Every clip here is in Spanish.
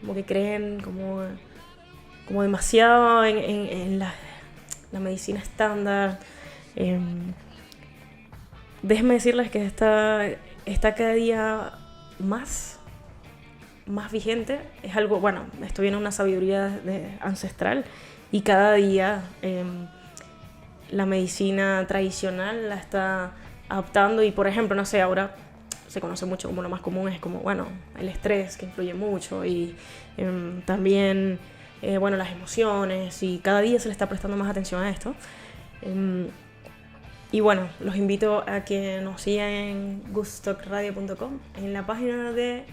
como que creen como demasiado en la medicina estándar. Déjenme decirles que está cada día más vigente. Es algo, bueno, esto viene de una sabiduría ancestral, y cada día la medicina tradicional la está adaptando. Y por ejemplo, no sé, ahora se conoce mucho como lo más común es como, bueno, el estrés, que influye mucho, y también, bueno, las emociones, y cada día se le está prestando más atención a esto. Y bueno, los invito a que nos sigan en gustocradio.com, en la página de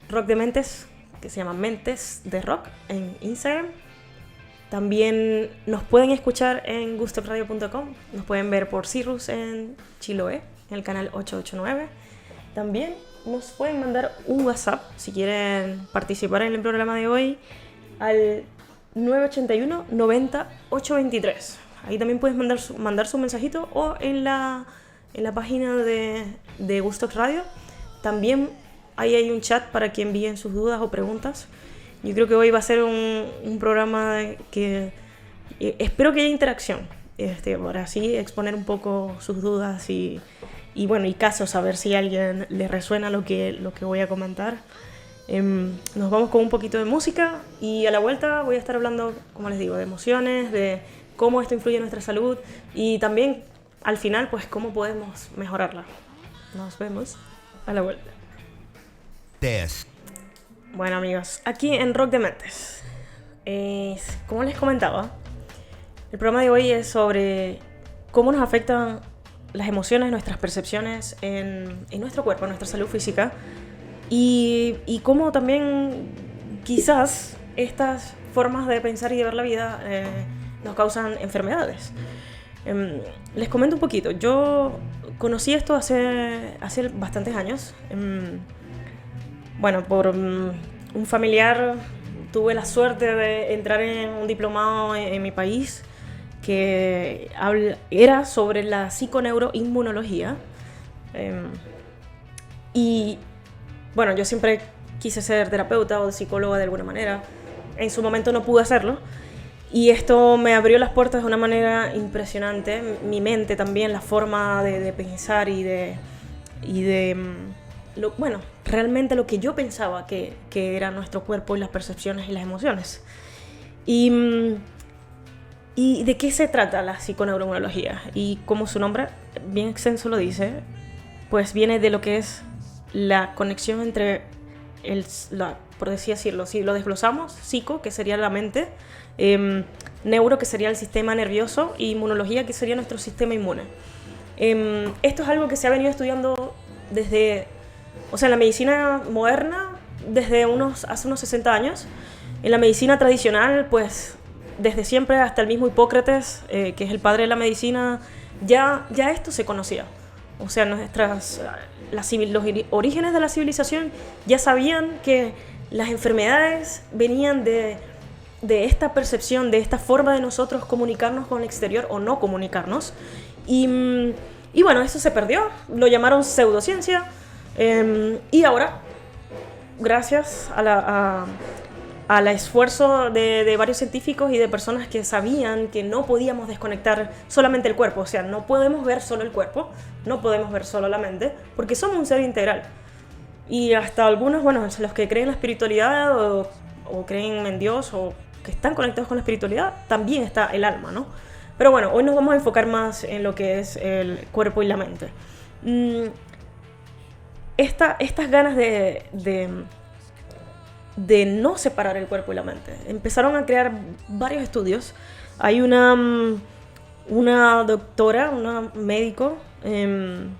Rock de Mentes, que se llama Mentes de Rock, en Instagram. También nos pueden escuchar en gustocradio.com, nos pueden ver por Cirrus en Chiloé, en el canal 889. También nos pueden mandar un WhatsApp si quieren participar en el programa de hoy al 981 90 823. Ahí también puedes mandar su mensajito, o en la página de Gustock Radio. También ahí hay un chat para que envíen sus dudas o preguntas. Yo creo que hoy va a ser un programa que espero que haya interacción, para así exponer un poco sus dudas y bueno, y casos, a ver si a alguien le resuena lo que voy a comentar. Nos vamos con un poquito de música, y a la vuelta voy a estar hablando, como les digo, de emociones, de cómo esto influye en nuestra salud, y también al final, pues, cómo podemos mejorarla. Nos vemos a la vuelta. Bueno, amigos, aquí en Rock de Mentes, como les comentaba, el programa de hoy es sobre cómo nos afectan las emociones, nuestras percepciones en nuestro cuerpo, en nuestra salud física, y cómo también quizás estas formas de pensar y de ver la vida nos causan enfermedades. Les comento un poquito. Yo conocí esto hace bastantes años. Bueno, por un familiar tuve la suerte de entrar en un diplomado en mi país que era sobre la psiconeuroinmunología. Y bueno, yo siempre quise ser terapeuta o psicóloga de alguna manera. En su momento no pude hacerlo, y esto me abrió las puertas de una manera impresionante. Mi mente también, la forma de pensar y de bueno, realmente lo que yo pensaba que era nuestro cuerpo, y las percepciones y las emociones. ¿Y de qué se trata la psiconeuroinmunología? Y como su nombre bien extenso lo dice, pues viene de lo que es la conexión entre por decirlo, si lo desglosamos, psico, que sería la mente, neuro, que sería el sistema nervioso, y inmunología, que sería nuestro sistema inmune. Esto es algo que se ha venido estudiando en la medicina moderna desde hace unos 60 años. En la medicina tradicional, pues desde siempre, hasta el mismo Hipócrates, que es el padre de la medicina, ya esto se conocía. O sea, los orígenes de la civilización ya sabían que las enfermedades venían de esta percepción, de esta forma de nosotros comunicarnos con el exterior o no comunicarnos. Y bueno, eso se perdió, lo llamaron pseudociencia, y ahora, gracias al esfuerzo de varios científicos y de personas que sabían que no podíamos desconectar solamente el cuerpo, o sea, no podemos ver solo el cuerpo, no podemos ver solo la mente, porque somos un ser integral. Y hasta algunos, bueno, los que creen en la espiritualidad o creen en Dios, o que están conectados con la espiritualidad, también está el alma, ¿no? Pero bueno, hoy nos vamos a enfocar más en lo que es el cuerpo y la mente. Estas ganas de no separar el cuerpo y la mente, empezaron a crear varios estudios. Hay una doctora, una médico, que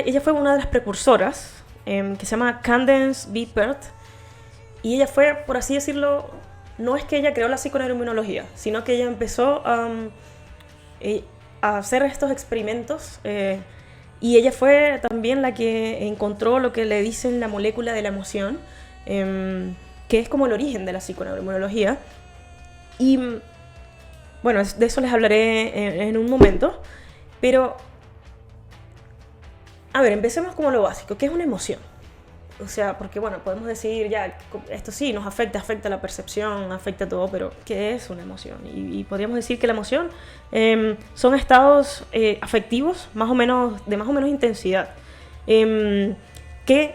ella fue una de las precursoras, que se llama Candace B. Pert, y ella fue, por así decirlo, no es que ella creó la psiconeuroinmunología, sino que ella empezó a hacer estos experimentos, y ella fue también la que encontró lo que le dicen la molécula de la emoción, que es como el origen de la psiconeuroinmunología. Y bueno, de eso les hablaré en un momento, pero a ver, empecemos como lo básico. ¿Qué es una emoción? O sea, porque bueno, podemos decir ya, esto sí, nos afecta la percepción, afecta todo, pero ¿qué es una emoción? Y podríamos decir que la emoción son estados afectivos de más o menos intensidad, que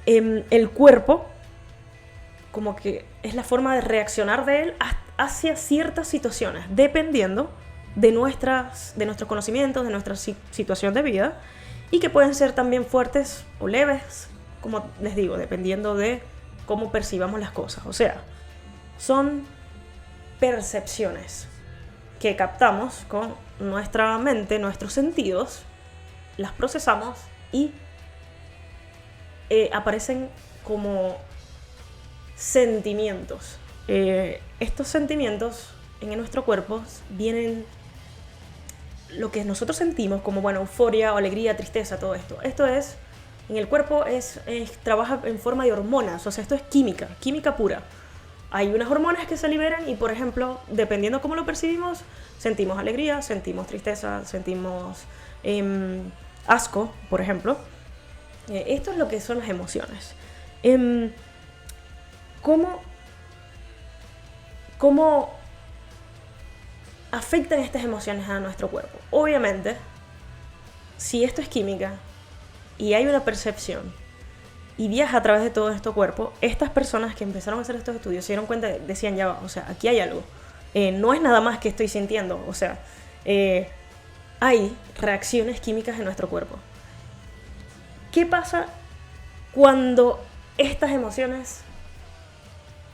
el cuerpo, como que es la forma de reaccionar de él hacia ciertas situaciones, dependiendo de nuestros conocimientos, de nuestra situación de vida, y que pueden ser también fuertes o leves, como les digo, dependiendo de cómo percibamos las cosas. O sea, son percepciones que captamos con nuestra mente, nuestros sentidos, las procesamos y aparecen como sentimientos. Estos sentimientos en nuestro cuerpo vienen lo que nosotros sentimos como, bueno, euforia, alegría, tristeza, todo esto. Esto es, en el cuerpo trabaja en forma de hormonas, o sea, esto es química pura. Hay unas hormonas que se liberan y, por ejemplo, dependiendo cómo lo percibimos, sentimos alegría, sentimos tristeza, sentimos asco, por ejemplo. Esto es lo que son las emociones. ¿Cómo afectan estas emociones a nuestro cuerpo? Obviamente, si esto es química y hay una percepción y viaja a través de todo nuestro cuerpo, estas personas que empezaron a hacer estos estudios se dieron cuenta, decían ya va, o sea, aquí hay algo. No es nada más que estoy sintiendo, o sea, hay reacciones químicas en nuestro cuerpo. ¿Qué pasa cuando estas emociones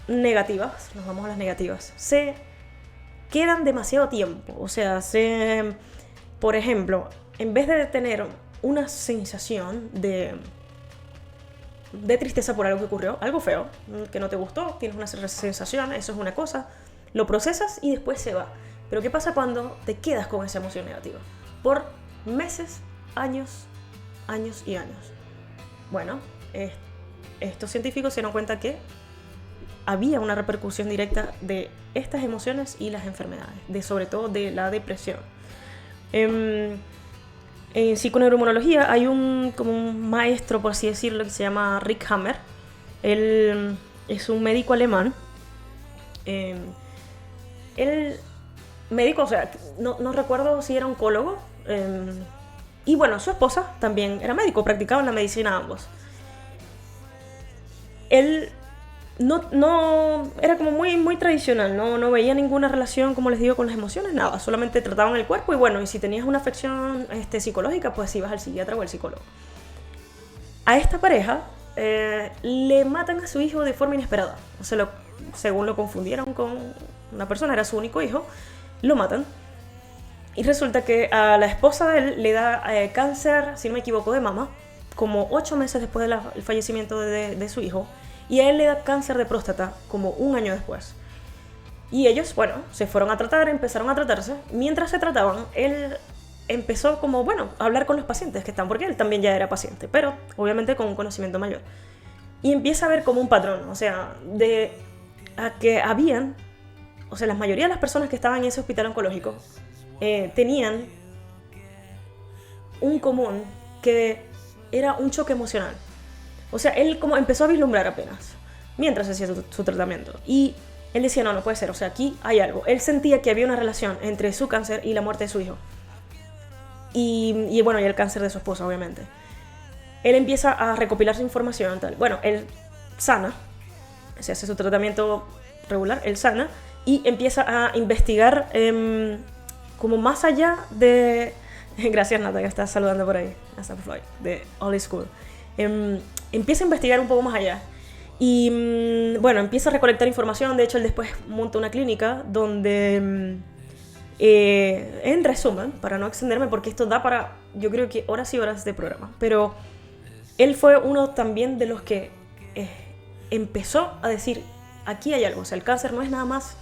negativas, nos vamos a las negativas, se quedan demasiado tiempo? O sea, por ejemplo, en vez de tener una sensación de tristeza por algo que ocurrió, algo feo, que no te gustó, tienes una sensación, eso es una cosa, lo procesas y después se va. Pero ¿qué pasa cuando te quedas con esa emoción negativa? Por meses, años y años. Bueno, estos científicos se dieron cuenta que había una repercusión directa de estas emociones y las enfermedades, sobre todo de la depresión. En psiconeuroinmunología hay como un maestro, por así decirlo, que se llama Rick Hammer. Él es un médico alemán. Él, médico, o sea, no recuerdo si era oncólogo. Y bueno, su esposa también era médico, practicaban la medicina ambos. Él no era como muy tradicional, no veía ninguna relación, como les digo, con las emociones, nada, solamente trataban el cuerpo y bueno, y si tenías una afección psicológica, pues ibas al psiquiatra o al psicólogo. A esta pareja le matan a su hijo de forma inesperada, o sea, según lo confundieron con una persona, era su único hijo, lo matan. Y resulta que a la esposa de él le da cáncer, si no me equivoco, de mama, como 8 meses después del fallecimiento de su hijo. Y a él le da cáncer de próstata como 1 año después. Y ellos, bueno, se fueron a tratar, empezaron a tratarse. Mientras se trataban, él empezó como, bueno, a hablar con los pacientes que están, porque él también ya era paciente, pero obviamente con un conocimiento mayor. Y empieza a ver como un patrón, o sea, que habían, o sea, la mayoría de las personas que estaban en ese hospital oncológico tenían un común que era un choque emocional. O sea, él como empezó a vislumbrar apenas mientras hacía su tratamiento. Y él decía, no puede ser, o sea, aquí hay algo. Él sentía que había una relación entre su cáncer y la muerte de su hijo. Y bueno, y el cáncer de su esposa, obviamente. Él empieza a recopilar su información, tal. Bueno, él sana, se hace su tratamiento regular, él sana, y empieza a investigar como más allá de... Gracias, Nata, que estás saludando por ahí. Hasta Floyd, de All is Cool. Empieza a investigar un poco más allá. Y bueno, empieza a recolectar información. De hecho, él después monta una clínica donde, en resumen, para no extenderme, porque esto da para, yo creo que horas y horas de programa, pero él fue uno también de los que empezó a decir, aquí hay algo. O sea, el cáncer no es nada más,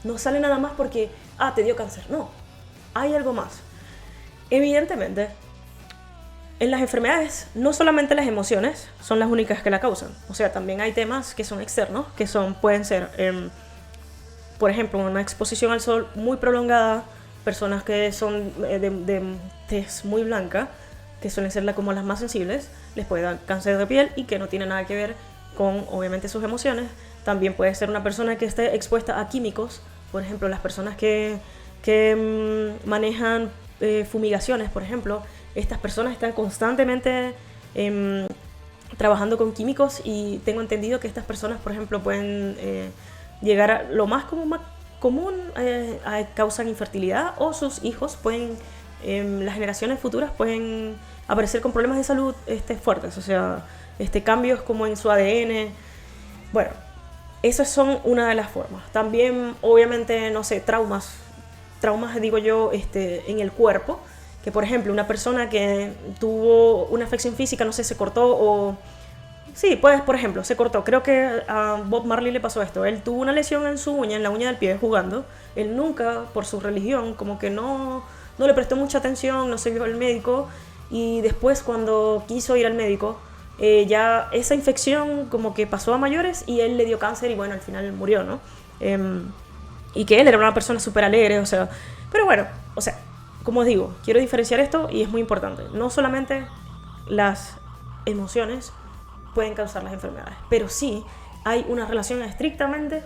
no sale nada más porque, te dio cáncer. No, hay algo más. Evidentemente, en las enfermedades, no solamente las emociones son las únicas que la causan. O sea, también hay temas que son externos, que pueden ser, por ejemplo, una exposición al sol muy prolongada, personas que son de tez muy blanca, que suelen ser como las más sensibles, les puede dar cáncer de piel y que no tiene nada que ver con, obviamente, sus emociones. También puede ser una persona que esté expuesta a químicos, por ejemplo, las personas que manejan fumigaciones, por ejemplo, estas personas están constantemente trabajando con químicos y tengo entendido que estas personas, por ejemplo, pueden llegar a lo más común, causan infertilidad, o sus hijos pueden, las generaciones futuras pueden aparecer con problemas de salud fuertes, o sea, cambios como en su ADN. Bueno, esas son una de las formas. También, obviamente, no sé, traumas digo yo, en el cuerpo, que por ejemplo una persona que tuvo una afección física, no sé, se cortó o... Sí, pues por ejemplo, se cortó. Creo que a Bob Marley le pasó esto. Él tuvo una lesión en su uña, en la uña del pie, jugando. Él nunca, por su religión, como que no le prestó mucha atención, no se vio al médico. Y después, cuando quiso ir al médico, ya esa infección como que pasó a mayores y él le dio cáncer y bueno, al final murió, ¿no? Y que él era una persona súper alegre, o sea... Pero bueno, o sea, como os digo, quiero diferenciar esto y es muy importante. No solamente las emociones pueden causar las enfermedades, pero sí hay una relación estrictamente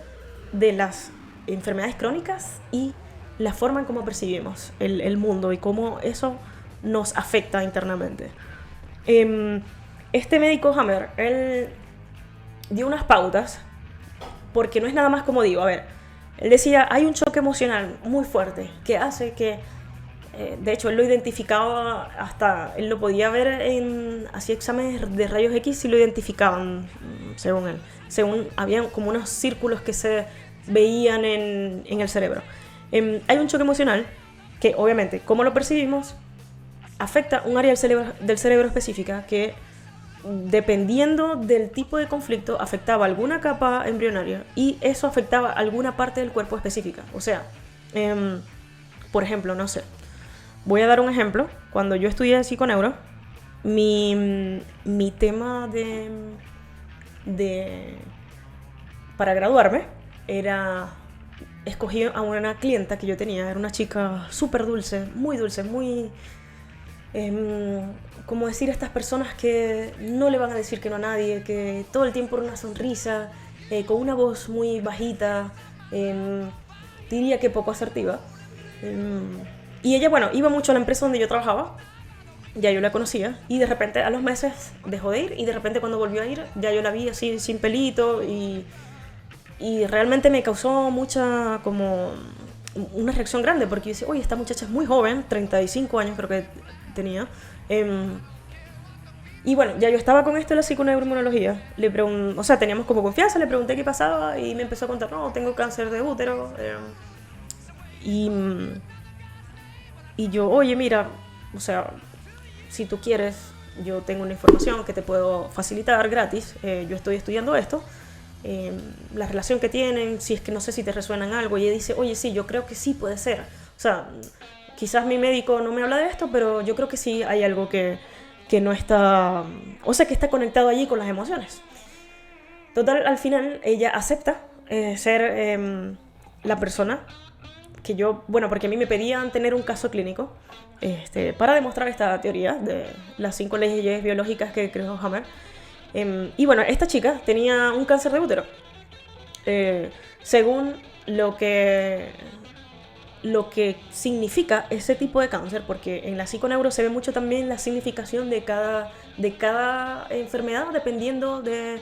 de las enfermedades crónicas y la forma en cómo percibimos el mundo y cómo eso nos afecta internamente. Este médico Hammer, él dio unas pautas, porque no es nada más como digo, a ver, él decía, hay un choque emocional muy fuerte que hace que, de hecho, él lo identificaba, hasta él lo podía ver hacía exámenes de rayos X y lo identificaban, según él. Habían como unos círculos que se veían en el cerebro. Hay un choque emocional que, obviamente, como lo percibimos, afecta un área del cerebro específica que, dependiendo del tipo de conflicto, afectaba alguna capa embrionaria y eso afectaba alguna parte del cuerpo específica. O sea, por ejemplo, no sé, voy a dar un ejemplo. Cuando yo estudié psiconeuro, mi tema para graduarme era... Escogí a una clienta que yo tenía, era una chica súper dulce, muy como decir, estas personas que no le van a decir que no a nadie, que todo el tiempo una sonrisa, con una voz muy bajita, diría que poco asertiva. Y ella, bueno, iba mucho a la empresa donde yo trabajaba, ya yo la conocía, y de repente a los meses dejó de ir, y de repente cuando volvió a ir, ya yo la vi así sin pelito, y realmente me causó mucha, como, una reacción grande, porque yo decía, oye, esta muchacha es muy joven, 35 años creo que tenía. Y bueno, ya yo estaba con esto de la psiconeuroinmunología. O sea, teníamos como confianza, le pregunté qué pasaba y me empezó a contar, no, tengo cáncer de útero. Y yo, oye, mira, o sea, si tú quieres, yo tengo una información que te puedo facilitar gratis. Yo estoy estudiando esto. La relación que tienen, si es que no sé si te resuena en algo. Y ella dice, oye, sí, yo creo que sí puede ser. O sea, quizás mi médico no me habla de esto, pero yo creo que sí hay algo que no está... O sea, que está conectado allí con las emociones. Total, al final, ella acepta ser la persona que yo... Bueno, porque a mí me pedían tener un caso clínico para demostrar esta teoría de las 5 leyes biológicas que creó Hammer. Y bueno, esta chica tenía un cáncer de útero. Según lo que significa ese tipo de cáncer, porque en la psiconeuro se ve mucho también la significación de cada enfermedad dependiendo del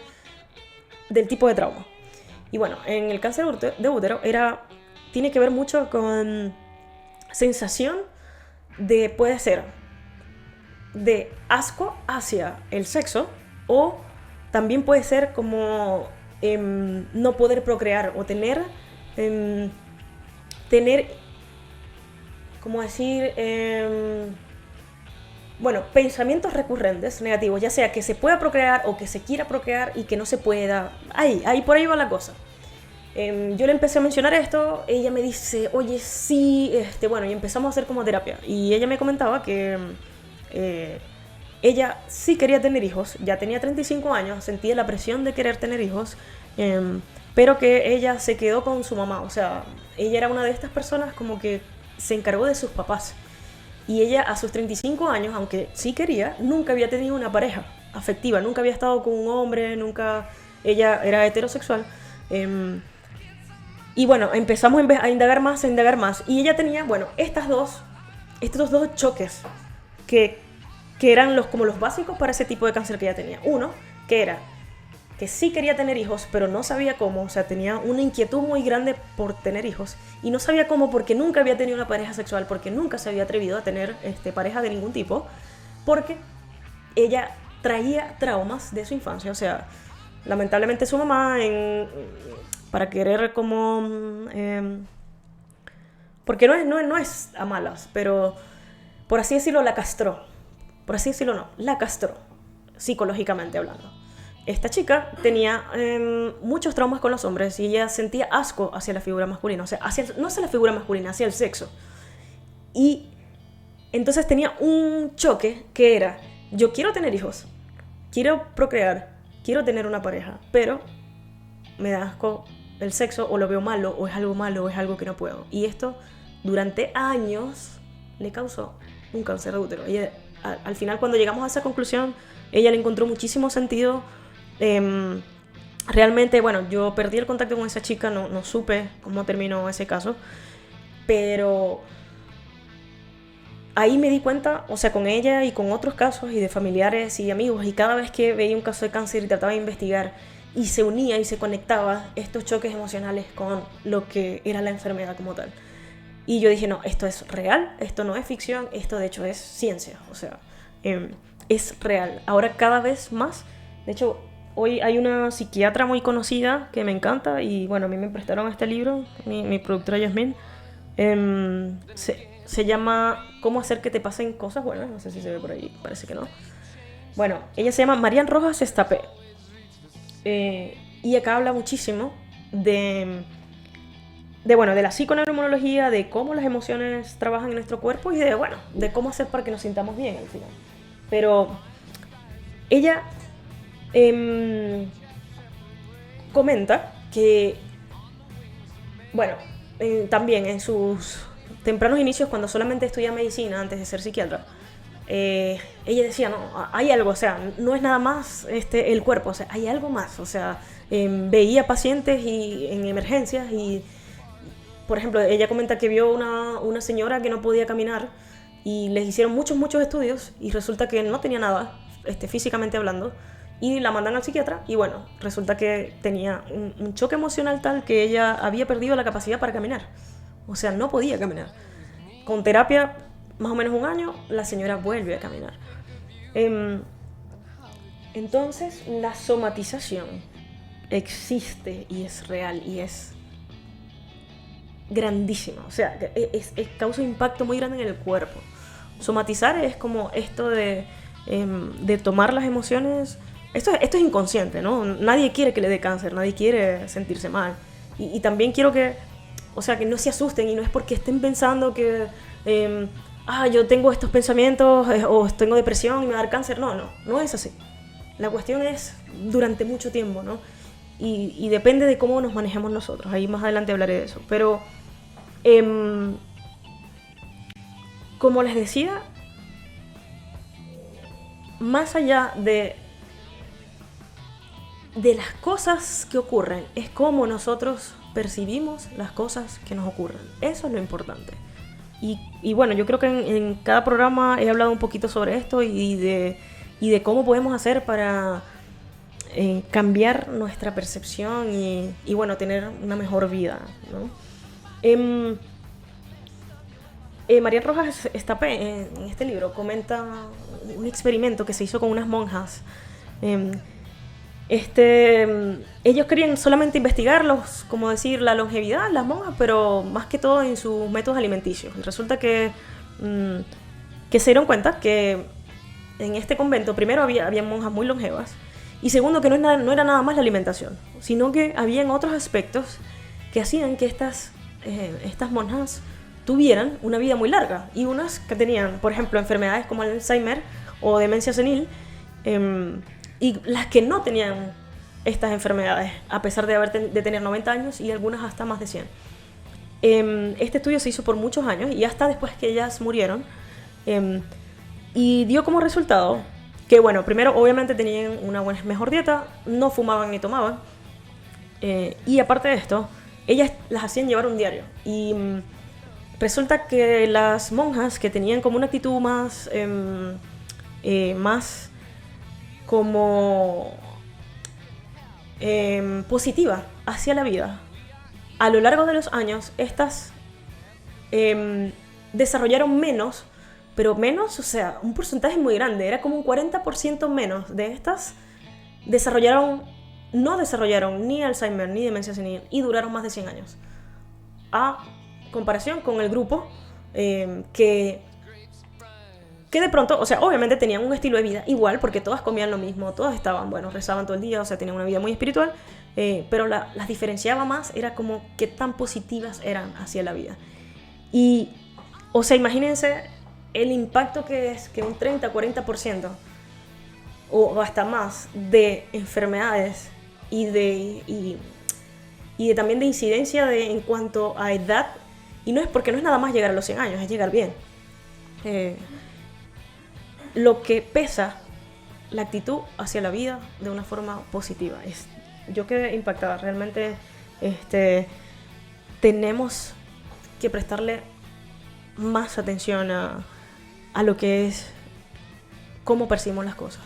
tipo de trauma. Y bueno, en el cáncer de útero tiene que ver mucho con sensación puede ser de asco hacia el sexo, o también puede ser como no poder procrear o tener ¿cómo decir? Bueno, pensamientos recurrentes negativos, ya sea que se pueda procrear o que se quiera procrear y que no se pueda. Ahí por ahí va la cosa. Yo le empecé a mencionar esto, ella me dice, oye, sí, bueno, y empezamos a hacer como terapia. Y ella me comentaba que ella sí quería tener hijos, ya tenía 35 años, sentía la presión de querer tener hijos, pero que ella se quedó con su mamá. O sea, ella era una de estas personas como que se encargó de sus papás. Y ella a sus 35 años, aunque sí quería, nunca había tenido una pareja afectiva, nunca había estado con un hombre, ella era heterosexual. Y bueno, empezamos a indagar más, y ella tenía, bueno, estos dos choques que eran como los básicos para ese tipo de cáncer que ella tenía. Uno, que era que sí quería tener hijos, pero no sabía cómo, o sea, tenía una inquietud muy grande por tener hijos, y no sabía cómo porque nunca había tenido una pareja sexual, porque nunca se había atrevido a tener pareja de ningún tipo, porque ella traía traumas de su infancia, o sea, lamentablemente su mamá, para querer como... porque no es a malas, pero por así decirlo, la castró. Por así decirlo, no, la castró, psicológicamente hablando. Esta chica tenía muchos traumas con los hombres y ella sentía asco hacia la figura masculina, o sea, no hacia la figura masculina, hacia el sexo. Y entonces tenía un choque que era, yo quiero tener hijos, quiero procrear, quiero tener una pareja, pero me da asco el sexo, o lo veo malo, o es algo que no puedo. Y esto durante años le causó un cáncer de útero. Y al final, cuando llegamos a esa conclusión, ella le encontró muchísimo sentido. Realmente, bueno, yo perdí el contacto con esa chica, no supe cómo terminó ese caso, pero ahí me di cuenta, o sea, con ella y con otros casos y de familiares y amigos, y cada vez que veía un caso de cáncer y trataba de investigar y se unía y se conectaba estos choques emocionales con lo que era la enfermedad como tal. Y yo dije, no, esto es real, esto no es ficción, esto de hecho es ciencia, o sea, es real. Ahora cada vez más, de hecho, hoy hay una psiquiatra muy conocida que me encanta, y bueno, a mí me prestaron este libro, mi productora Yasmín, se llama ¿Cómo hacer que te pasen cosas buenas? No sé si se ve por ahí, parece que no. Bueno, ella se llama Marian Rojas Estapé. Y acá habla muchísimo de la psiconeuroinmunología, de cómo las emociones trabajan en nuestro cuerpo y de cómo hacer para que nos sintamos bien al final. Pero ella comenta que, también en sus tempranos inicios, cuando solamente estudiaba medicina antes de ser psiquiatra, ella decía, no, hay algo, o sea, no es nada más el cuerpo, o sea, hay algo más, o sea, veía pacientes en emergencias y, por ejemplo, ella comenta que vio una señora que no podía caminar y les hicieron muchos estudios y resulta que no tenía nada, físicamente hablando, y la mandan al psiquiatra y bueno, resulta que tenía un choque emocional tal que ella había perdido la capacidad para caminar, o sea, no podía caminar. Con terapia, más o menos un año, la señora vuelve a caminar. Entonces, la somatización existe y es real y es grandísima. O sea, causa un impacto muy grande en el cuerpo. Somatizar es como esto de tomar las emociones. Esto es inconsciente, ¿no? Nadie quiere que le dé cáncer, nadie quiere sentirse mal. Y también quiero que no se asusten, y no es porque estén pensando que yo tengo estos pensamientos o tengo depresión y me va a dar cáncer. No es así. La cuestión es durante mucho tiempo, ¿no? Y depende de cómo nos manejemos nosotros. Ahí más adelante hablaré de eso. Pero, como les decía, más allá de las cosas que ocurren, es cómo nosotros percibimos las cosas que nos ocurren. Eso es lo importante. Y bueno, yo creo que en cada programa he hablado un poquito sobre esto y de cómo podemos hacer para cambiar nuestra percepción y bueno, tener una mejor vida, ¿no? María Rojas Estapé en este libro comenta un experimento que se hizo con unas monjas. Ellos querían solamente investigar la longevidad, las monjas, pero más que todo en sus métodos alimenticios. Y resulta que se dieron cuenta que en este convento, primero había monjas muy longevas, y segundo que no era nada más la alimentación, sino que habían otros aspectos que hacían que estas monjas tuvieran una vida muy larga, y unas que tenían, por ejemplo, enfermedades como el Alzheimer o demencia senil, y las que no tenían estas enfermedades, a pesar de tener 90 años y algunas hasta más de 100. Este estudio se hizo por muchos años y hasta después que ellas murieron, y dio como resultado Que bueno, primero obviamente tenían una mejor dieta, no fumaban ni tomaban. Y aparte de esto, ellas las hacían llevar un diario. Y resulta que las monjas que tenían como una actitud más como positiva hacia la vida, a lo largo de los años, estas desarrollaron menos, pero menos, o sea, un porcentaje muy grande, era como un 40% menos de estas no desarrollaron ni Alzheimer ni demencia senil y duraron más de 100 años. A comparación con el grupo que de pronto, o sea, obviamente tenían un estilo de vida igual, porque todas comían lo mismo, todas estaban, bueno, rezaban todo el día, o sea, tenían una vida muy espiritual, pero las diferenciaba más, era como qué tan positivas eran hacia la vida. Y, o sea, imagínense el impacto que es que un 30-40% o hasta más de enfermedades y de también de incidencia en cuanto a edad, y no es porque no es nada más llegar a los 100 años, es llegar bien. Lo que pesa la actitud hacia la vida de una forma positiva. Yo quedé impactada, realmente tenemos que prestarle más atención a lo que es cómo percibimos las cosas.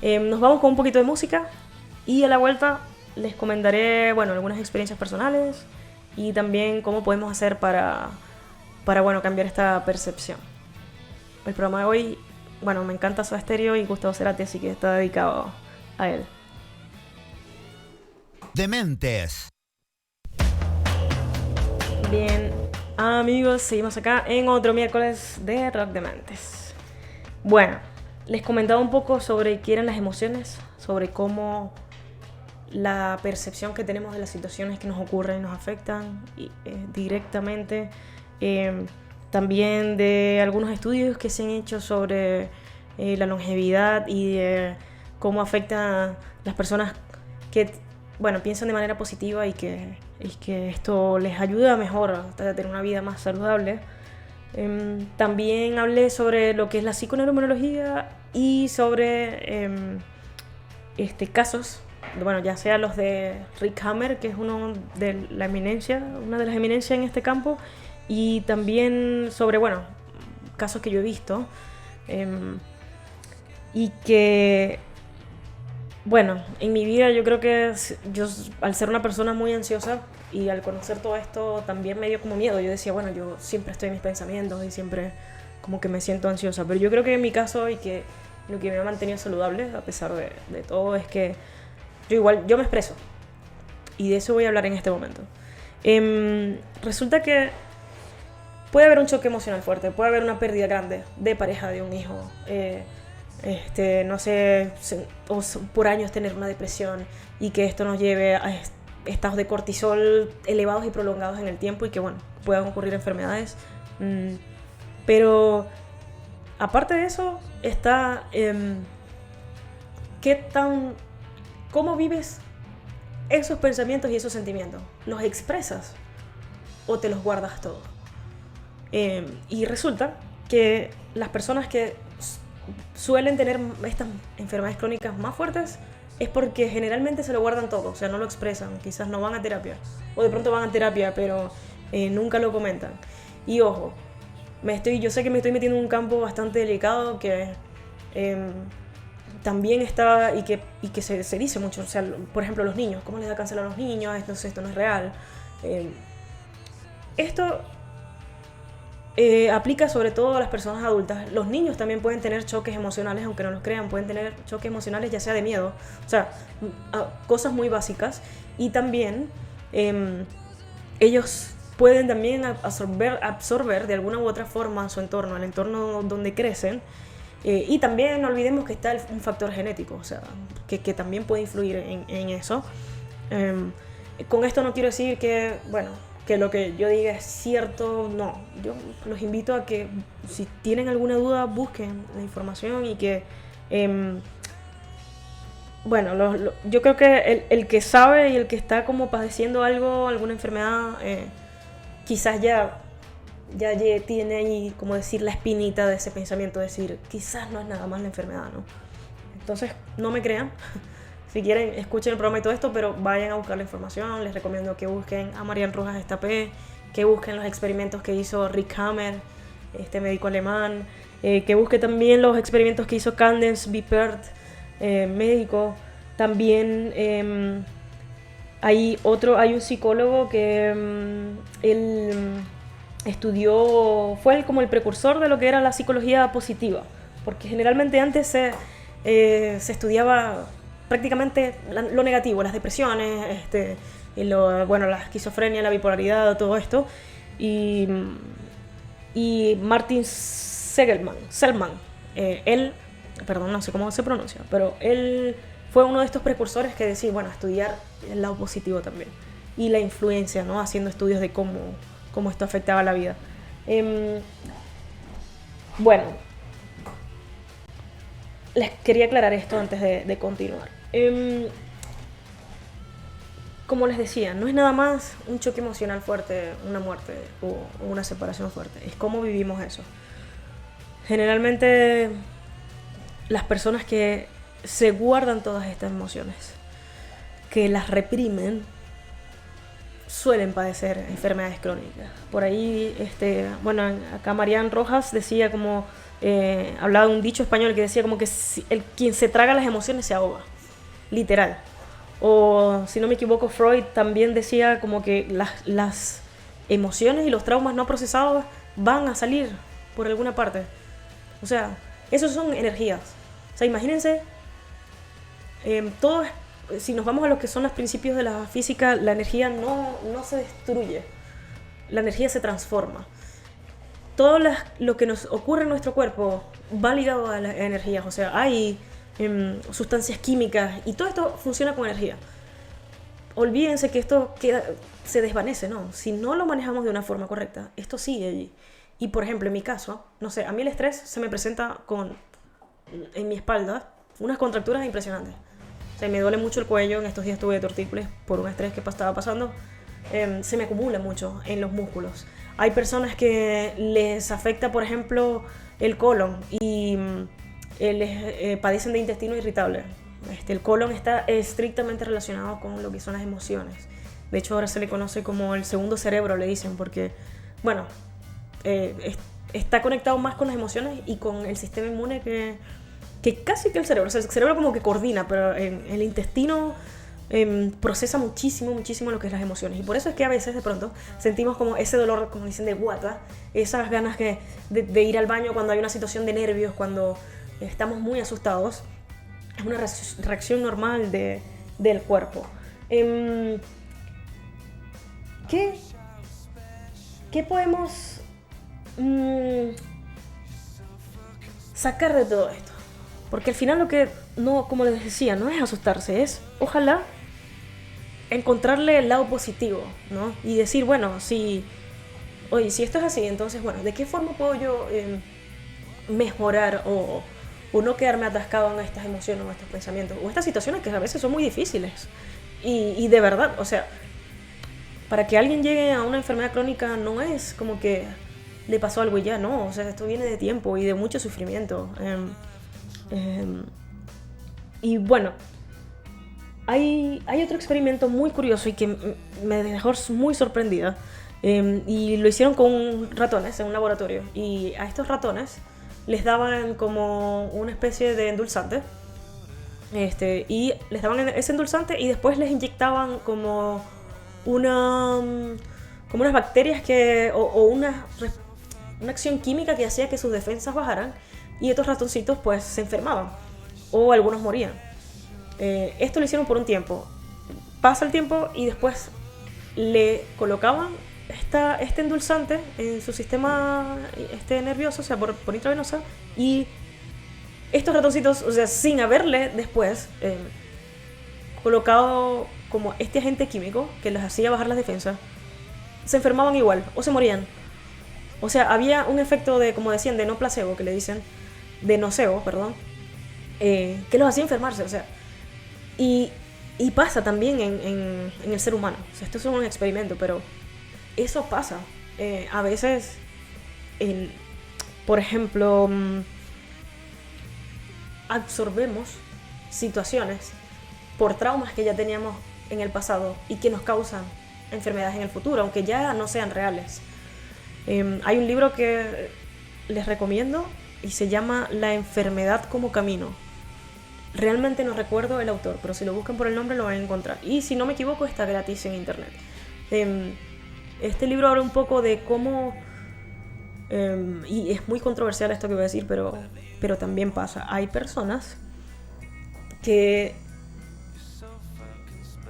Nos vamos con un poquito de música y a la vuelta les comentaré, bueno, algunas experiencias personales y también cómo podemos hacer para bueno, cambiar esta percepción. El programa de hoy, bueno, me encanta Soda Stereo y Gustavo Cerati, así que está dedicado a él. Dementes. Bien, amigos, seguimos acá en otro miércoles de Rock Dementes. Bueno, les comentaba un poco sobre qué eran las emociones, sobre cómo la percepción que tenemos de las situaciones que nos ocurren nos afectan directamente. También de algunos estudios que se han hecho sobre la longevidad y cómo afecta a las personas que, bueno, piensan de manera positiva y que esto les ayuda mejor a tener una vida más saludable. También hablé sobre lo que es la psiconeuroinmunología y sobre casos, bueno, ya sea los de Rick Hammer, que es una de las eminencias en este campo, y también sobre, bueno, casos que yo he visto y que, bueno, en mi vida yo creo que yo, al ser una persona muy ansiosa y al conocer todo esto, también me dio como miedo. Yo decía, bueno, yo siempre estoy en mis pensamientos y siempre como que me siento ansiosa, pero yo creo que en mi caso y que lo que me ha mantenido saludable a pesar de todo es que yo me expreso, y de eso voy a hablar en este momento. Resulta que puede haber un choque emocional fuerte, puede haber una pérdida grande de pareja, de un hijo, no sé, o por años tener una depresión y que esto nos lleve a estados de cortisol elevados y prolongados en el tiempo y que, bueno, puedan ocurrir enfermedades. Pero aparte de eso está ¿cómo vives esos pensamientos y esos sentimientos? ¿Los expresas o te los guardas todo? Y resulta que las personas que suelen tener estas enfermedades crónicas más fuertes es porque generalmente se lo guardan todo, o sea, no lo expresan, quizás no van a terapia, o de pronto van a terapia, pero nunca lo comentan. Y ojo, yo sé que me estoy metiendo en un campo bastante delicado que también está y que se dice mucho, o sea, por ejemplo, los niños, ¿cómo les da cáncer a los niños? Esto no es real. Esto aplica sobre todo a las personas adultas. Los niños también pueden tener choques emocionales, aunque no los crean, pueden tener choques emocionales ya sea de miedo, o sea, cosas muy básicas, y también ellos pueden también absorber de alguna u otra forma su entorno, el entorno donde crecen, y también no olvidemos que está un factor genético, o sea, que también puede influir en eso. Con esto no quiero decir que, bueno, que lo que yo diga es cierto, no. Yo los invito a que si tienen alguna duda busquen la información y que, bueno, yo creo que el que sabe y el que está como padeciendo alguna enfermedad, quizás ya tiene ahí, como decir, la espinita de ese pensamiento, decir, quizás no es nada más la enfermedad, ¿no? Entonces, no me crean. Si quieren, escuchen el programa y todo esto, pero vayan a buscar la información. Les recomiendo que busquen a Marian Rojas Estapé, que busquen los experimentos que hizo Rick Hammer, este médico alemán, que busquen también los experimentos que hizo Candace B. Peart, médico. También hay un psicólogo que él estudió, fue como el precursor de lo que era la psicología positiva, porque generalmente antes se estudiaba prácticamente lo negativo, las depresiones, la esquizofrenia, la bipolaridad, todo esto. Y Martin Seligman, perdón, no sé cómo se pronuncia, pero él fue uno de estos precursores que decía, bueno, estudiar el lado positivo también. Y la influencia, ¿no? Haciendo estudios de cómo esto afectaba la vida. Bueno, les quería aclarar esto antes de continuar. Como les decía, no es nada más un choque emocional fuerte, una muerte o una separación fuerte, es cómo vivimos eso. Generalmente las personas que se guardan todas estas emociones, que las reprimen, suelen padecer enfermedades crónicas. Por ahí, acá Marian Rojas decía como, hablaba de un dicho español que decía como que quien se traga las emociones se ahoga, literal. O si no me equivoco, Freud también decía como que las emociones y los traumas no procesados van a salir por alguna parte. O sea, esos son energías. O sea, imagínense, si nos vamos a lo que son los principios de la física, la energía no se destruye, la energía se transforma. Todo lo que nos ocurre en nuestro cuerpo va ligado a las energías, o sea, hay sustancias químicas y todo esto funciona con energía. Olvídense que esto se desvanece, ¿no? Si no lo manejamos de una forma correcta, esto sigue allí. Y por ejemplo, en mi caso, no sé, a mí el estrés se me presenta en mi espalda unas contracturas impresionantes. O sea, me duele mucho el cuello, en estos días tuve tortícolis por un estrés que estaba pasando. Se me acumula mucho en los músculos. Hay personas que les afecta, por ejemplo, el colon y padecen de intestino irritable. El colon está estrictamente relacionado con lo que son las emociones. De hecho, ahora se le conoce como el segundo cerebro, le dicen, porque, bueno, está conectado más con las emociones y con el sistema inmune que casi que el cerebro. O sea, el cerebro como que coordina, pero el intestino procesa muchísimo lo que es las emociones. Y por eso es que a veces de pronto sentimos como ese dolor, como dicen, de guata, esas ganas de ir al baño cuando hay una situación de nervios, cuando estamos muy asustados. Es una reacción normal del cuerpo. ¿Qué podemos sacar de todo esto? Porque al final como les decía, no es asustarse, es ojalá encontrarle el lado positivo, ¿no? Y decir, bueno, si esto es así, entonces, bueno, ¿de qué forma puedo yo mejorar o no quedarme atascado en estas emociones o estos pensamientos o estas situaciones que a veces son muy difíciles? Y de verdad, o sea, para que alguien llegue a una enfermedad crónica no es como que le pasó algo y ya, no, o sea, esto viene de tiempo y de mucho sufrimiento. Y bueno, hay otro experimento muy curioso y que me dejó muy sorprendida, y lo hicieron con ratones en un laboratorio, y a estos ratones les daban como una especie de endulzante, y les daban ese endulzante y después les inyectaban como unas bacterias o una acción química que hacía que sus defensas bajaran, y estos ratoncitos pues se enfermaban o algunos morían. Esto lo hicieron por un tiempo. Pasa el tiempo y después le colocaban este endulzante en su sistema nervioso, o sea, por intravenosa, y estos ratoncitos, o sea, sin haberle después colocado como este agente químico que les hacía bajar las defensas, se enfermaban igual o se morían. O sea, había un efecto de, como decían, de no placebo, que le dicen, de nocebo, perdón, que los hacía enfermarse, o sea. Y pasa también en el ser humano. O sea, esto es un experimento, pero eso pasa. A veces, por ejemplo, absorbemos situaciones, por traumas que ya teníamos en el pasado y que nos causan enfermedades en el futuro, aunque ya no sean reales. Hay un libro que les recomiendo y se llama La enfermedad como camino. Realmente no recuerdo el autor, pero si lo buscan por el nombre lo van a encontrar. Y si no me equivoco, está gratis en internet. Este libro habla un poco de cómo... y es muy controversial esto que voy a decir, pero también pasa. Hay personas que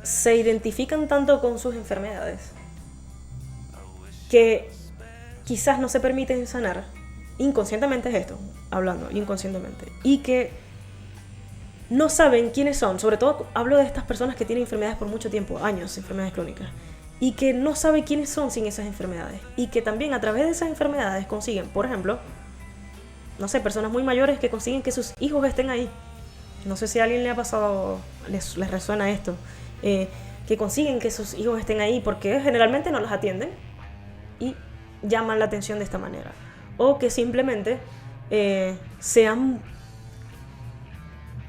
se identifican tanto con sus enfermedades que quizás no se permiten sanar. Inconscientemente es esto, hablando inconscientemente. Y que no saben quiénes son. Sobre todo hablo de estas personas que tienen enfermedades por mucho tiempo, años, enfermedades crónicas. Y que no saben quiénes son sin esas enfermedades. Y que también a través de esas enfermedades consiguen, por ejemplo, no sé, personas muy mayores que consiguen que sus hijos estén ahí. No sé si a alguien le ha pasado, les resuena esto. Que consiguen que sus hijos estén ahí porque generalmente no los atienden y llaman la atención de esta manera. O que simplemente sean,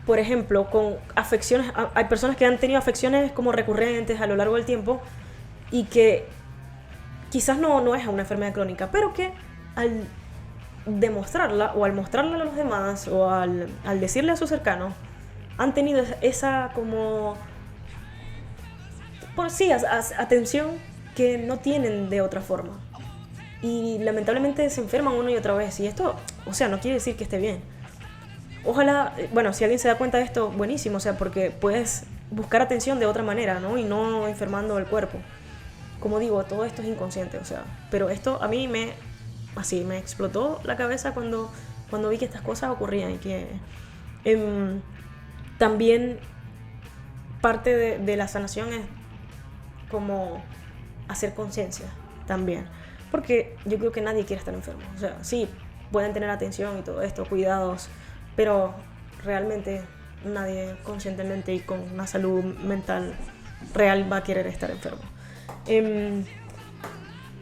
por ejemplo, con afecciones. Hay personas que han tenido afecciones como recurrentes a lo largo del tiempo y que quizás no es una enfermedad crónica, pero que al demostrarla o al mostrarla a los demás o al decirle a sus cercanos, han tenido esa como... por sí, atención que no tienen de otra forma. Y lamentablemente se enferman una y otra vez. Y esto, o sea, no quiere decir que esté bien. Ojalá, bueno, si alguien se da cuenta de esto, buenísimo, o sea, porque puedes buscar atención de otra manera, ¿no? Y no enfermando el cuerpo. Como digo, todo esto es inconsciente, o sea, pero esto a mí me explotó la cabeza cuando vi que estas cosas ocurrían y que también parte de la sanación es como hacer conciencia también, porque yo creo que nadie quiere estar enfermo. O sea, sí, pueden tener atención y todo esto, cuidados, pero realmente nadie conscientemente y con una salud mental real va a querer estar enfermo.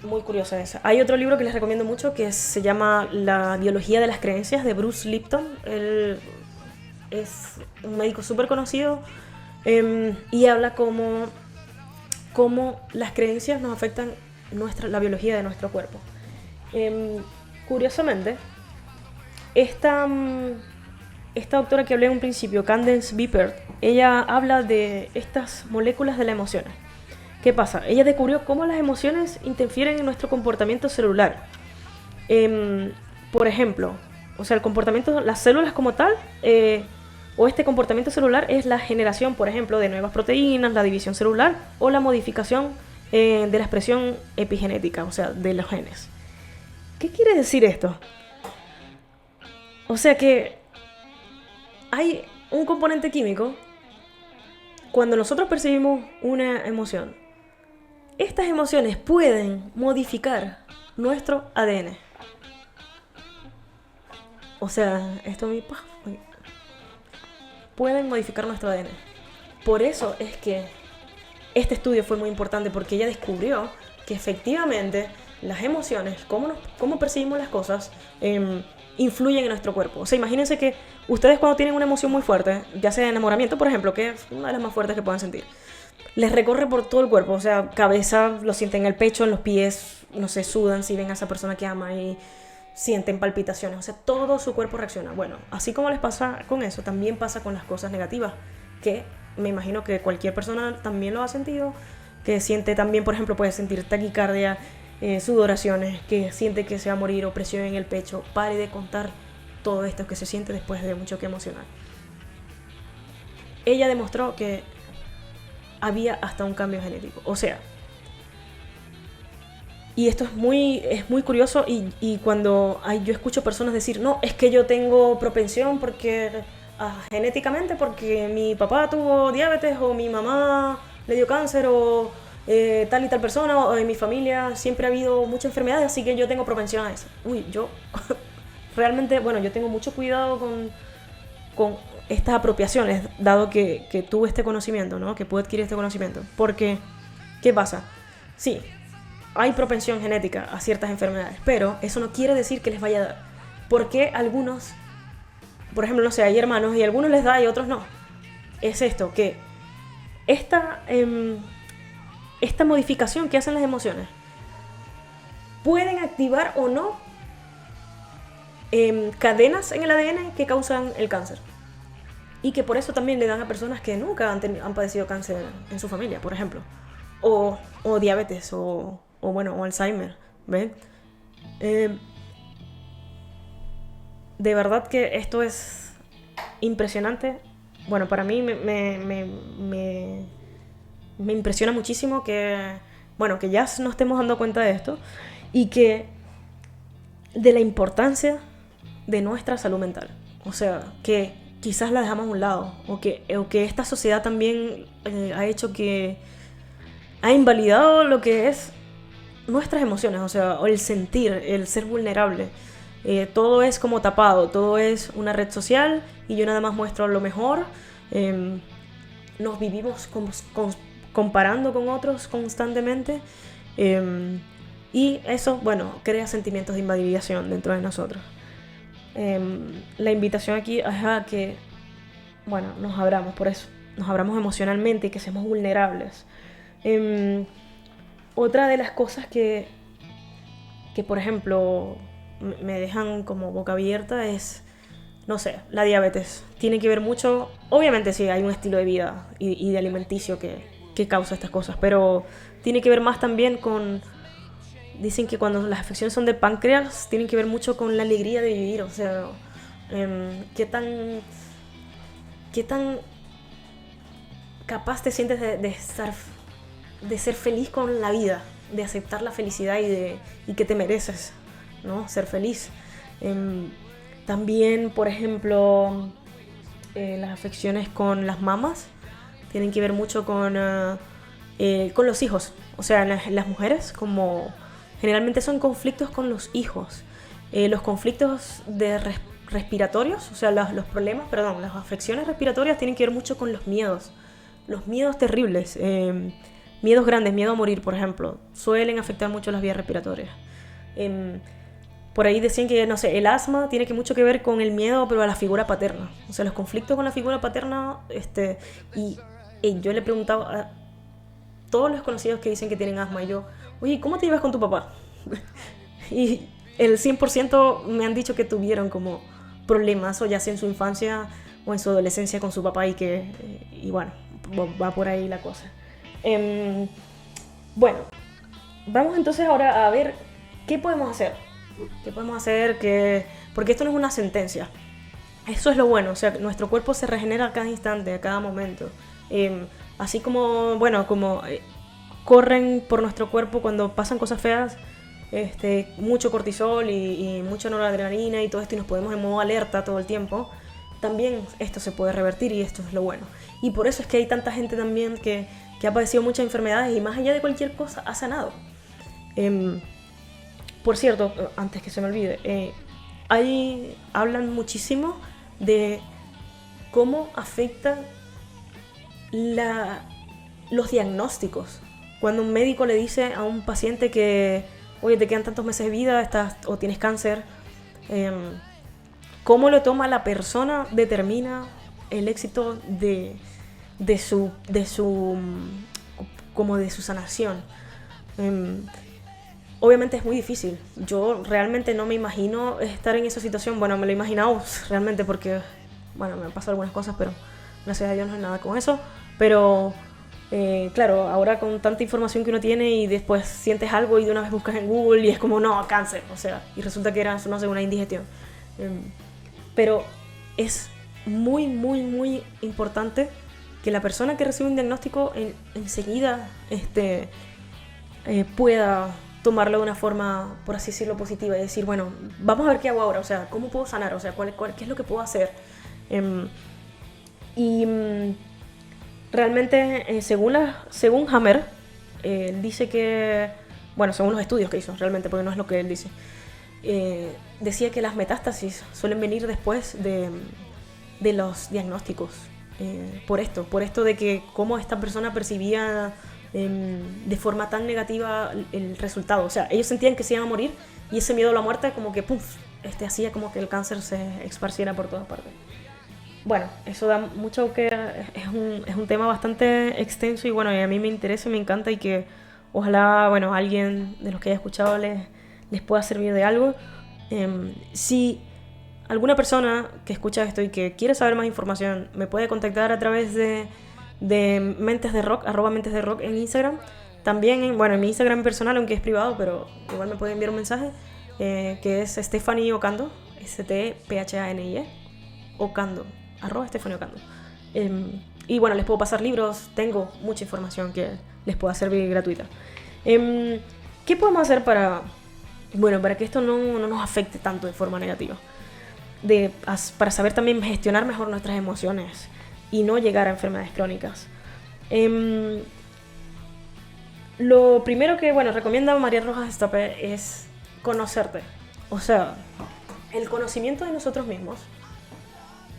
Muy curiosa esa. Hay otro libro que les recomiendo mucho que se llama La biología de las creencias, de Bruce Lipton. Él es un médico súper conocido y habla cómo las creencias nos afectan la biología de nuestro cuerpo. Curiosamente, esta doctora que hablé en un principio, Candace Bippert, ella habla de estas moléculas de las emociones. ¿Qué pasa? Ella descubrió cómo las emociones interfieren en nuestro comportamiento celular. Por ejemplo, o sea, el comportamiento, las células como tal, o este comportamiento celular es la generación, por ejemplo, de nuevas proteínas, la división celular o la modificación de la expresión epigenética, o sea, de los genes. ¿Qué quiere decir esto? O sea que hay un componente químico cuando nosotros percibimos una emoción. Estas emociones pueden modificar nuestro ADN. O sea, esto pueden modificar nuestro ADN. Por eso es que este estudio fue muy importante, porque ella descubrió que efectivamente las emociones, cómo percibimos las cosas, influyen en nuestro cuerpo. O sea, imagínense que ustedes cuando tienen una emoción muy fuerte, ya sea enamoramiento, por ejemplo, que es una de las más fuertes que puedan sentir, les recorre por todo el cuerpo, o sea, cabeza, lo sienten en el pecho, en los pies, no sé, sudan si ven a esa persona que ama y sienten palpitaciones, o sea, todo su cuerpo reacciona. Bueno, así como les pasa con eso, también pasa con las cosas negativas, que me imagino que cualquier persona también lo ha sentido, que siente también, por ejemplo, puede sentir taquicardia, sudoraciones, que siente que se va a morir, o presión en el pecho. Pare de contar todo esto que se siente después de un choque emocional. Ella demostró que había hasta un cambio genético, o sea, y esto es muy curioso, y cuando yo escucho personas decir, no, es que yo tengo propensión porque genéticamente, porque mi papá tuvo diabetes, o mi mamá le dio cáncer, o tal y tal persona, o en mi familia siempre ha habido muchas enfermedades, así que yo tengo propensión a eso. Yo realmente, bueno, yo tengo mucho cuidado con estas apropiaciones, dado que tuve este conocimiento, ¿no? Que pude adquirir este conocimiento. Porque, ¿qué pasa? Sí, hay propensión genética a ciertas enfermedades, pero eso no quiere decir que les vaya a dar. Porque algunos, por ejemplo, no sé, hay hermanos y a algunos les da y a otros no. es esto, que esta modificación que hacen las emociones pueden activar o no cadenas en el ADN que causan el cáncer. Y que por eso también le dan a personas que nunca han padecido cáncer en su familia, por ejemplo. O diabetes, o Alzheimer. ¿Ven? De verdad que esto es impresionante. Bueno, para mí me impresiona muchísimo que ya nos estemos dando cuenta de esto y que de la importancia de nuestra salud mental. O sea, que quizás la dejamos a un lado, o que esta sociedad también ha hecho que ha invalidado lo que es nuestras emociones, o sea, el sentir, el ser vulnerable. Todo es como tapado, todo es una red social y yo nada más muestro lo mejor. Nos vivimos comparando con otros constantemente y eso, crea sentimientos de invalidación dentro de nosotros. La invitación aquí es a que nos abramos por eso, nos abramos emocionalmente y que seamos vulnerables. Otra de las cosas que por ejemplo me dejan como boca abierta es, no sé, la diabetes. Tiene que ver mucho, obviamente sí, hay un estilo de vida y de alimenticio que causa estas cosas, pero tiene que ver más también con... Dicen que cuando las afecciones son del páncreas, tienen que ver mucho con la alegría de vivir, o sea, qué tan capaz te sientes de ser feliz con la vida, de aceptar la felicidad y que te mereces, ¿no? Ser feliz. También, por ejemplo, las afecciones con las mamas tienen que ver mucho con los hijos, o sea, las mujeres como... Generalmente son conflictos con los hijos. Los conflictos respiratorios, o sea, las afecciones respiratorias tienen que ver mucho con los miedos. Los miedos terribles, miedos grandes, miedo a morir, por ejemplo, suelen afectar mucho las vías respiratorias. Por ahí decían que, no sé, el asma tiene mucho que ver con el miedo, pero a la figura paterna. O sea, los conflictos con la figura paterna, y yo le he preguntado a todos los conocidos que dicen que tienen asma, y yo... Oye, ¿cómo te llevas con tu papá? Y el 100% me han dicho que tuvieron como problemas, o ya sea en su infancia o en su adolescencia con su papá, y va por ahí la cosa. Vamos entonces ahora a ver qué podemos hacer. Porque esto no es una sentencia. Eso es lo bueno, o sea, nuestro cuerpo se regenera a cada instante, a cada momento. Así como, corren por nuestro cuerpo cuando pasan cosas feas, mucho cortisol y mucha noradrenalina y todo esto, y nos ponemos en modo alerta todo el tiempo. También esto se puede revertir y esto es lo bueno. Y por eso es que hay tanta gente también que ha padecido muchas enfermedades y más allá de cualquier cosa ha sanado. Por cierto, antes que se me olvide, hablan muchísimo de cómo afectan los diagnósticos. Cuando un médico le dice a un paciente que, oye, te quedan tantos meses de vida, o tienes cáncer, cómo lo toma la persona determina el éxito de su sanación. Obviamente es muy difícil. Yo realmente no me imagino estar en esa situación. Me lo he imaginado realmente porque, me han pasado algunas cosas, pero gracias a Dios no es nada con eso. Pero... claro, ahora con tanta información que uno tiene y después sientes algo y de una vez buscas en Google y es como, no, cáncer, o sea, y resulta que era, no sé, una indigestión. Pero es muy, muy, muy importante que la persona que recibe un diagnóstico enseguida pueda tomarlo de una forma, por así decirlo, positiva y decir, vamos a ver qué hago ahora, o sea, ¿cómo puedo sanar? O sea, ¿qué es lo que puedo hacer? Realmente, según Hammer, él dice que, según los estudios que hizo, realmente, porque no es lo que él dice, decía que las metástasis suelen venir después de los diagnósticos, por esto de que cómo esta persona percibía de forma tan negativa el resultado. O sea, ellos sentían que se iban a morir y ese miedo a la muerte como que hacía como que el cáncer se esparciera por todas partes. bueno, eso da mucho que... Es un tema bastante extenso y bueno, y a mí me interesa y me encanta y que ojalá, bueno, alguien de los que haya escuchado les pueda servir de algo. Si alguna persona que escucha esto y que quiere saber más información me puede contactar a través de Mentes de Rock, @Mentes de Rock en Instagram. También, bueno, en mi Instagram personal, aunque es privado, pero igual me puede enviar un mensaje, que es Stephanie Ocando, STPHANIE, Ocando, @Stephanie Ocando. Y bueno, les puedo pasar libros, tengo mucha información que les pueda servir gratuita. ¿Qué podemos hacer para que esto no nos afecte tanto de forma negativa? Para saber también gestionar mejor nuestras emociones y no llegar a enfermedades crónicas. Lo primero que, recomienda María Rojas Estapé es conocerte. O sea, el conocimiento de nosotros mismos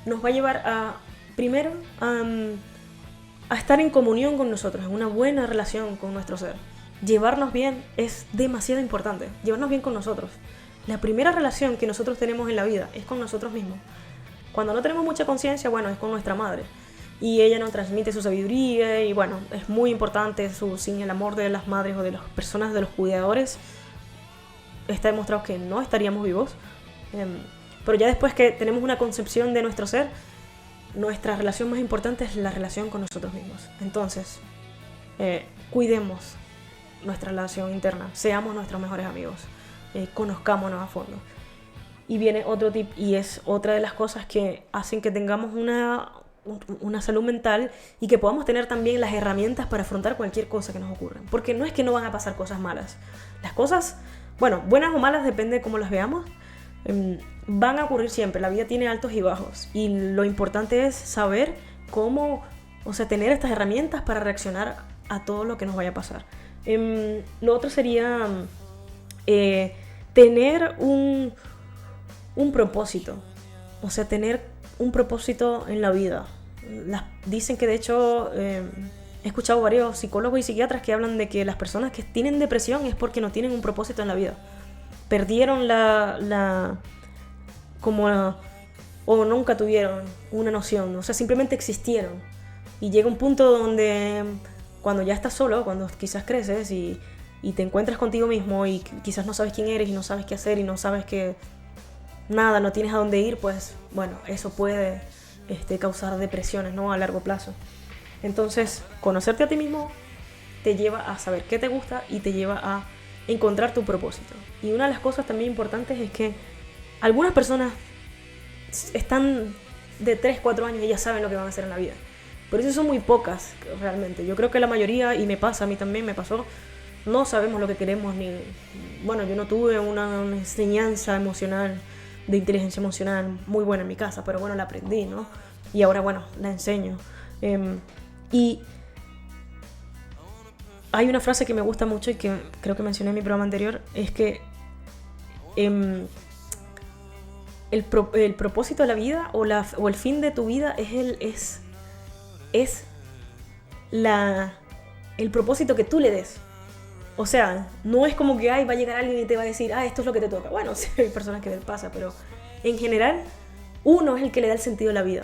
nos va a llevar primero, a estar en comunión con nosotros, en una buena relación con nuestro ser. Llevarnos bien es demasiado importante, llevarnos bien con nosotros. La primera relación que nosotros tenemos en la vida es con nosotros mismos. Cuando no tenemos mucha conciencia, es con nuestra madre. Y ella nos transmite su sabiduría y es muy importante. Sin el amor de las madres o de las personas, de los cuidadores, está demostrado que no estaríamos vivos. Pero ya después que tenemos una concepción de nuestro ser, nuestra relación más importante es la relación con nosotros mismos. Entonces, cuidemos nuestra relación interna, seamos nuestros mejores amigos, conozcámonos a fondo. Y viene otro tip, y es otra de las cosas que hacen que tengamos una salud mental y que podamos tener también las herramientas para afrontar cualquier cosa que nos ocurra. Porque no es que no van a pasar cosas malas. Las cosas, buenas o malas, depende de cómo las veamos, van a ocurrir siempre. La vida tiene altos y bajos. Y lo importante es saber cómo, tener estas herramientas para reaccionar a todo lo que nos vaya a pasar. Lo otro sería tener un propósito. Tener un propósito en la vida. Dicen que de hecho he escuchado varios psicólogos y psiquiatras que hablan de que las personas que tienen depresión es porque no tienen un propósito en la vida. Perdieron o nunca tuvieron una noción, simplemente existieron. Y llega un punto donde cuando ya estás solo, cuando quizás creces y te encuentras contigo mismo y quizás no sabes quién eres y no sabes qué hacer y no sabes que nada, no tienes a dónde ir, eso puede causar depresiones, ¿no? A largo plazo. Entonces, conocerte a ti mismo te lleva a saber qué te gusta y te lleva a encontrar tu propósito. Y una de las cosas también importantes es que algunas personas están de 3, 4 años y ya saben lo que van a hacer en la vida. Pero eso son muy pocas, realmente. Yo creo que la mayoría, y me pasa, a mí también me pasó, no sabemos lo que queremos ni... yo no tuve una enseñanza emocional, de inteligencia emocional muy buena en mi casa, pero la aprendí, ¿no? Y ahora, la enseño. Y hay una frase que me gusta mucho y que creo que mencioné en mi programa anterior, es que el propósito de la vida o el fin de tu vida es el propósito que tú le des. No es como que va a llegar alguien y te va a decir, esto es lo que te toca. Sí, hay personas que les pasa, pero en general, uno es el que le da el sentido a la vida.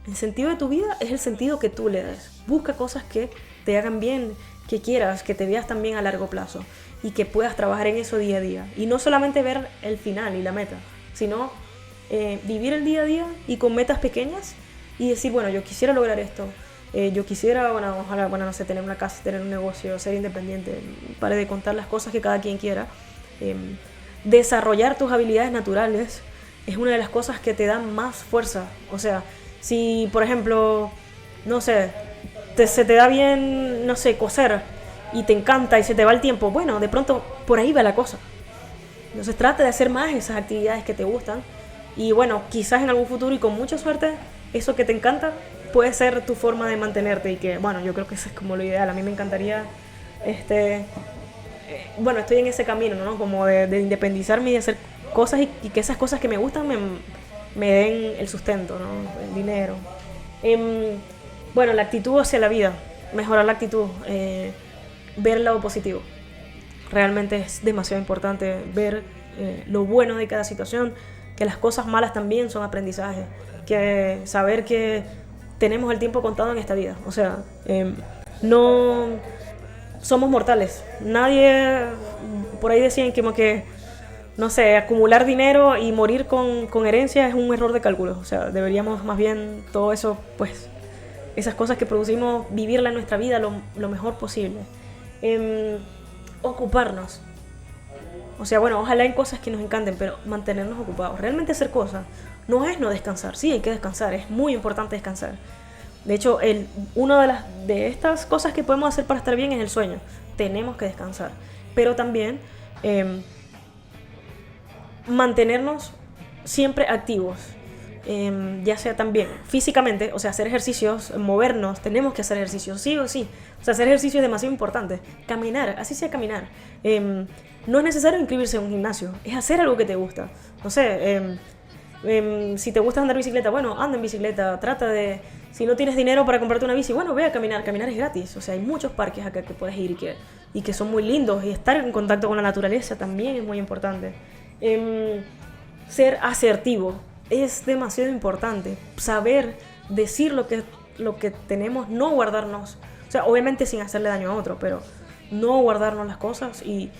El sentido de tu vida es el sentido que tú le des. Busca cosas que te hagan bien, que quieras, que te veas también a largo plazo y que puedas trabajar en eso día a día. Y no solamente ver el final y la meta, sino vivir el día a día y con metas pequeñas y decir, yo quisiera lograr esto. Yo quisiera, ojalá, tener una casa, tener un negocio, ser independiente, pare de contar las cosas que cada quien quiera. Desarrollar tus habilidades naturales es una de las cosas que te dan más fuerza. Si, por ejemplo, se te da bien, coser y te encanta y se te va el tiempo, de pronto por ahí va la cosa. Entonces trata de hacer más esas actividades que te gustan y quizás en algún futuro y con mucha suerte, eso que te encanta puede ser tu forma de mantenerte y que, yo creo que eso es como lo ideal. A mí me encantaría, estoy en ese camino, ¿no? Como de independizarme y de hacer cosas y que esas cosas que me gustan me den el sustento, ¿no? El dinero. La actitud hacia la vida, mejorar la actitud, ver el lado positivo. Realmente es demasiado importante ver lo bueno de cada situación, que las cosas malas también son aprendizaje. que saber que tenemos el tiempo contado en esta vida. O sea, no somos mortales. Nadie, por ahí decían como que, no sé, acumular dinero y morir con herencia es un error de cálculo. O sea, deberíamos más bien todo eso, pues, esas cosas que producimos, vivirla en nuestra vida lo mejor posible. Ocuparnos. O sea, bueno, ojalá en cosas que nos encanten, pero mantenernos ocupados. Realmente hacer cosas no es no descansar. Sí, hay que descansar, es muy importante descansar. De hecho, una de estas cosas que podemos hacer para estar bien es el sueño. Tenemos que descansar. Pero también mantenernos siempre activos. Ya sea también físicamente, o sea, hacer ejercicios, movernos, tenemos que hacer ejercicios, sí o sí. O sea, hacer ejercicio es demasiado importante. Caminar, así sea caminar. No es necesario inscribirse en un gimnasio, es hacer algo que te gusta. No sé, si te gusta andar bicicleta, bueno, anda en bicicleta, trata de... Si no tienes dinero para comprarte una bici, bueno, ve a caminar, caminar es gratis. O sea, hay muchos parques acá que puedes ir y que son muy lindos, y estar en contacto con la naturaleza también es muy importante. Ser asertivo es demasiado importante, saber decir lo que tenemos, no guardarnos, o sea, obviamente sin hacerle daño a otro, pero no guardarnos las cosas y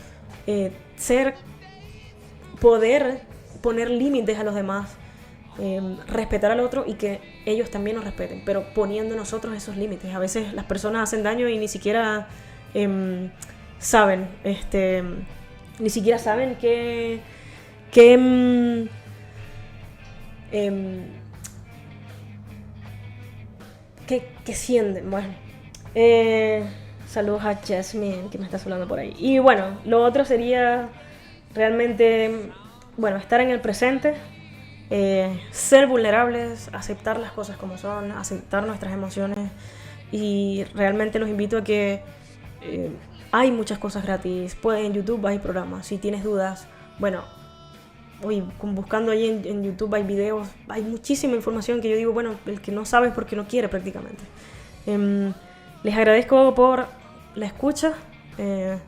poder poner límites a los demás, respetar al otro y que ellos también nos respeten, pero poniendo nosotros esos límites. A veces las personas hacen daño y ni siquiera saben, ni siquiera saben que sienten. Bueno, saludos a Jasmine que me está saludando por ahí. Y bueno, lo otro sería realmente, bueno, estar en el presente, ser vulnerables, aceptar las cosas como son, aceptar nuestras emociones, y realmente los invito a que hay muchas cosas gratis. En YouTube hay programas, si tienes dudas, bueno, buscando ahí en YouTube hay videos, hay muchísima información que yo digo, bueno, el que no sabe es porque no quiere prácticamente. Les agradezco por la escucha, de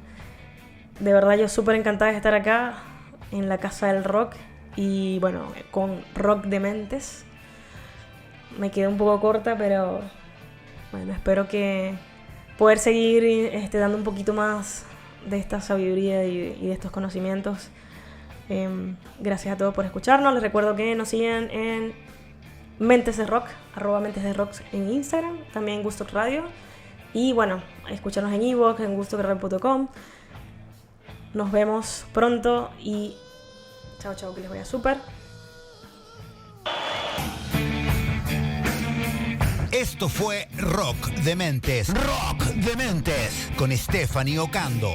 verdad yo súper encantada de estar acá en la Casa del Rock y bueno, con Rock de Mentes. Me quedé un poco corta, pero bueno, espero que poder seguir dando un poquito más de esta sabiduría y de estos conocimientos. Gracias a todos por escucharnos. Les recuerdo que nos siguen en Mentes de Rock, @MentesDeRock en Instagram, también en Gusto Radio. Y bueno, escucharnos en iVoox, en gustokradio.com. Nos vemos pronto y chao, chao, que les vaya súper. Esto fue Rock de Mentes. Rock de Mentes con Stephanie Ocando.